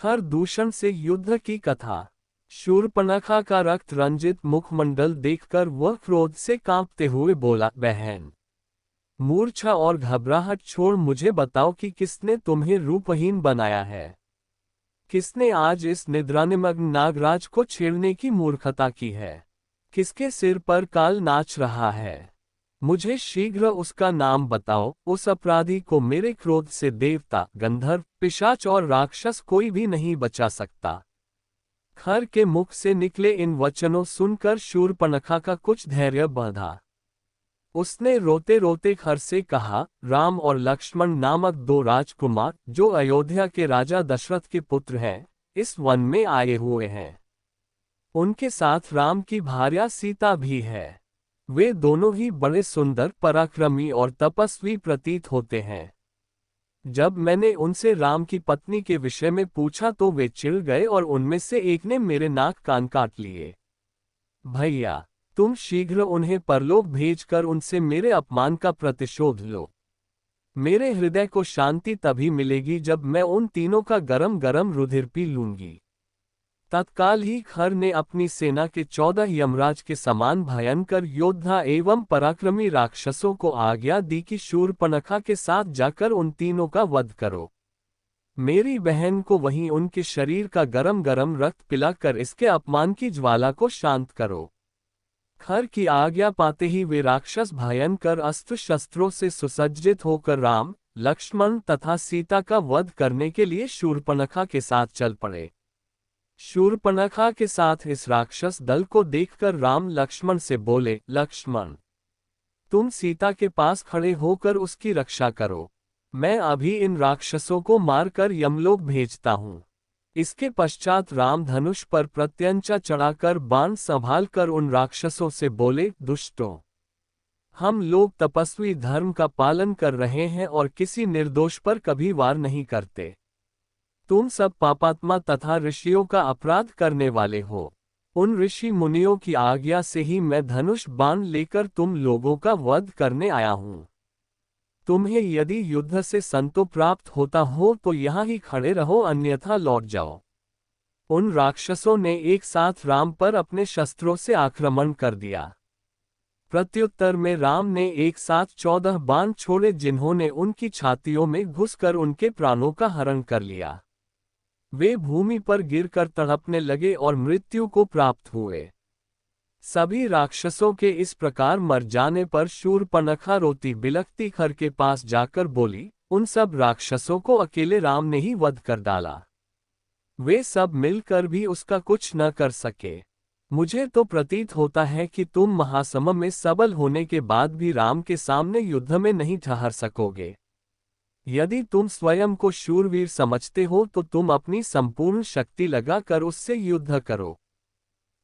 खर दूषण से युद्ध की कथा। शूर्पणखा का रक्त रंजित मुखमंडल देखकर वह क्रोध से कांपते हुए बोला, बहन, मूर्छा और घबराहट छोड़ मुझे बताओ कि किसने तुम्हें रूपहीन बनाया है। किसने आज इस निद्रानिमग्न नागराज को छेड़ने की मूर्खता की है। किसके सिर पर काल नाच रहा है। मुझे शीघ्र उसका नाम बताओ। उस अपराधी को मेरे क्रोध से देवता, गंधर्व, पिशाच और राक्षस कोई भी नहीं बचा सकता। खर के मुख से निकले इन वचनों सुनकर शूर्पणखा का कुछ धैर्य बांधा। उसने रोते रोते खर से कहा, राम और लक्ष्मण नामक दो राजकुमार, जो अयोध्या के राजा दशरथ के पुत्र हैं, इस वन में आए हुए हैं। उनके साथ राम की भार्या सीता भी है। वे दोनों ही बड़े सुंदर, पराक्रमी और तपस्वी प्रतीत होते हैं। जब मैंने उनसे राम की पत्नी के विषय में पूछा तो वे चिढ़ गए और उनमें से एक ने मेरे नाक कान काट लिए। भैया, तुम शीघ्र उन्हें परलोक भेजकर उनसे मेरे अपमान का प्रतिशोध लो। मेरे हृदय को शांति तभी मिलेगी जब मैं उन तीनों का गरम गरम रुधिर पी लूंगी। तत्काल ही खर ने अपनी सेना के 14 यमराज के समान भयंकर योद्धा एवं पराक्रमी राक्षसों को आज्ञा दी कि शूर्पणखा के साथ जाकर उन तीनों का वध करो। मेरी बहन को वहीं उनके शरीर का गरम गरम रक्त पिलाकर इसके अपमान की ज्वाला को शांत करो। खर की आज्ञा पाते ही वे राक्षस भयंकर अस्त्र शस्त्रों से सुसज्जित होकर राम, लक्ष्मण तथा सीता का वध करने के लिए शूर्पणखा के साथ चल पड़े। शूर्पणखा के साथ इस राक्षस दल को देखकर राम लक्ष्मण से बोले, लक्ष्मण, तुम सीता के पास खड़े होकर उसकी रक्षा करो। मैं अभी इन राक्षसों को मारकर यमलोक भेजता हूँ। इसके पश्चात राम धनुष पर प्रत्यंचा चढ़ाकर बाण संभालकर उन राक्षसों से बोले, दुष्टों, हम लोग तपस्वी धर्म का पालन कर रहे हैं और किसी निर्दोष पर कभी वार नहीं करते। तुम सब पापात्मा तथा ऋषियों का अपराध करने वाले हो। उन ऋषि मुनियों की आज्ञा से ही मैं धनुष बाण लेकर तुम लोगों का वध करने आया हूँ। तुम्हें यदि युद्ध से संतोष प्राप्त होता हो तो यहाँ ही खड़े रहो, अन्यथा लौट जाओ। उन राक्षसों ने एक साथ राम पर अपने शस्त्रों से आक्रमण कर दिया। प्रत्युत्तर में राम ने एक साथ 14 बाण छोड़े, जिन्होंने उनकी छातियों में घुसकर उनके प्राणों का हरण कर लिया। वे भूमि पर गिरकर तड़पने लगे और मृत्यु को प्राप्त हुए। सभी राक्षसों के इस प्रकार मर जाने पर शूर्पणखा रोती बिलखती खर के पास जाकर बोली, उन सब राक्षसों को अकेले राम ने ही वध कर डाला। वे सब मिलकर भी उसका कुछ न कर सके। मुझे तो प्रतीत होता है कि तुम महासम में सबल होने के बाद भी राम के सामने युद्ध में नहीं ठहर सकोगे। यदि तुम स्वयं को शूरवीर समझते हो तो तुम अपनी संपूर्ण शक्ति लगाकर उससे युद्ध करो।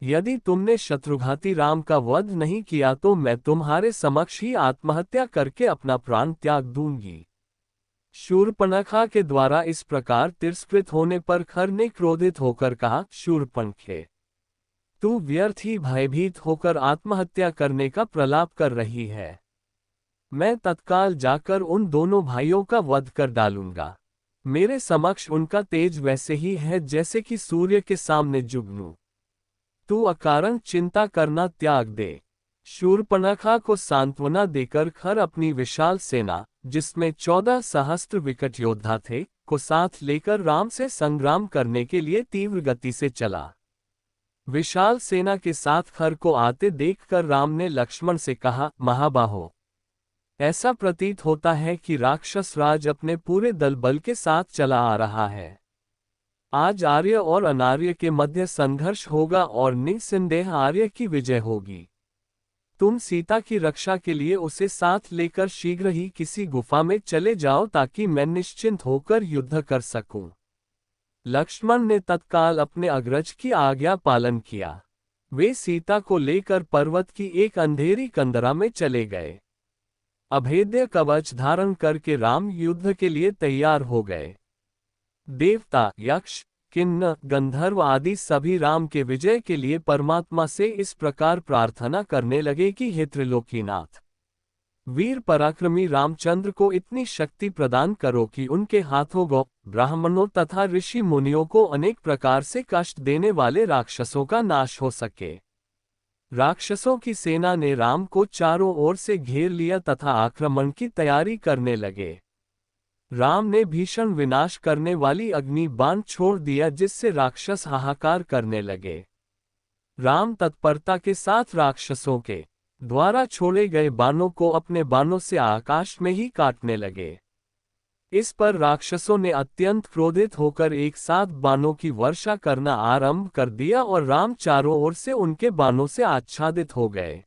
यदि तुमने शत्रुघाती राम का वध नहीं किया तो मैं तुम्हारे समक्ष ही आत्महत्या करके अपना प्राण त्याग दूंगी। शूर्पणखा के द्वारा इस प्रकार तिरस्कृत होने पर खर ने क्रोधित होकर कहा, शूर्पणखे, तू व्यर्थ ही भयभीत होकर आत्महत्या करने का प्रलाप कर रही है। मैं तत्काल जाकर उन दोनों भाइयों का वध कर डालूंगा। मेरे समक्ष उनका तेज वैसे ही है जैसे कि सूर्य के सामने जुगनू। तू अकारण चिंता करना त्याग दे। शूर्पणखा को सांत्वना देकर खर अपनी विशाल सेना, जिसमें 14 सहस्त्र विकट योद्धा थे, को साथ लेकर राम से संग्राम करने के लिए तीव्र गति से चला। विशाल सेना के साथ खर को आते देखकर राम ने लक्ष्मण से कहा, महाबाहो, ऐसा प्रतीत होता है कि राक्षस राज अपने पूरे दल बल के साथ चला आ रहा है। आज आर्य और अनार्य के मध्य संघर्ष होगा और निस्संदेह आर्य की विजय होगी। तुम सीता की रक्षा के लिए उसे साथ लेकर शीघ्र ही किसी गुफा में चले जाओ ताकि मैं निश्चिंत होकर युद्ध कर सकूं। लक्ष्मण ने तत्काल अपने अग्रज की आज्ञा पालन किया। वे सीता को लेकर पर्वत की एक अंधेरी कंदरा में चले गए। अभेद्य कवच धारण करके राम युद्ध के लिए तैयार हो गए। देवता, यक्ष, किन्नर, गंधर्व आदि सभी राम के विजय के लिए परमात्मा से इस प्रकार प्रार्थना करने लगे कि हे त्रिलोकीनाथ, वीर पराक्रमी रामचंद्र को इतनी शक्ति प्रदान करो कि उनके हाथों गौ ब्राह्मणों तथा ऋषि मुनियों को अनेक प्रकार से कष्ट देने वाले राक्षसों का नाश हो सके। राक्षसों की सेना ने राम को चारों ओर से घेर लिया तथा आक्रमण की तैयारी करने लगे। राम ने भीषण विनाश करने वाली अग्नि बाण छोड़ दिया जिससे राक्षस हाहाकार करने लगे। राम तत्परता के साथ राक्षसों के द्वारा छोड़े गए बाणों को अपने बाणों से आकाश में ही काटने लगे। इस पर राक्षसों ने अत्यंत क्रोधित होकर एक साथ बाणों की वर्षा करना आरंभ कर दिया और राम चारों ओर से उनके बाणों से आच्छादित हो गए।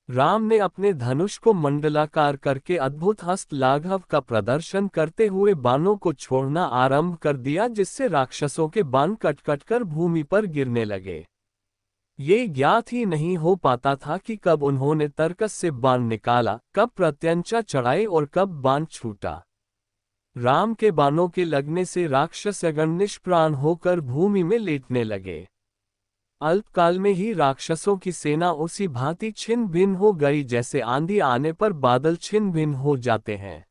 राम ने अपने धनुष को मंडलाकार करके अद्भुत हस्त लाघव का प्रदर्शन करते हुए बाणों को छोड़ना आरंभ कर दिया जिससे राक्षसों के बाण कट कर भूमि पर गिरने लगे। ये ज्ञात ही नहीं हो पाता था कि कब उन्होंने तरकस से बाण निकाला, कब प्रत्यंचा चढ़ाई और कब बाण छूटा। राम के बाणों के लगने से राक्षसगण निष्प्राण होकर भूमि में लेटने लगे। अल्पकाल में ही राक्षसों की सेना उसी भांति छिन्न भिन्न हो गई जैसे आंधी आने पर बादल छिन्न भिन्न हो जाते हैं।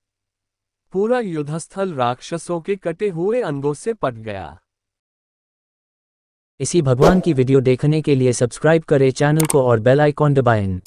पूरा युद्धस्थल राक्षसों के कटे हुए अंगों से पट गया। इसी भगवान की वीडियो देखने के लिए सब्सक्राइब करें चैनल को और बेल आइकॉन दबाएं।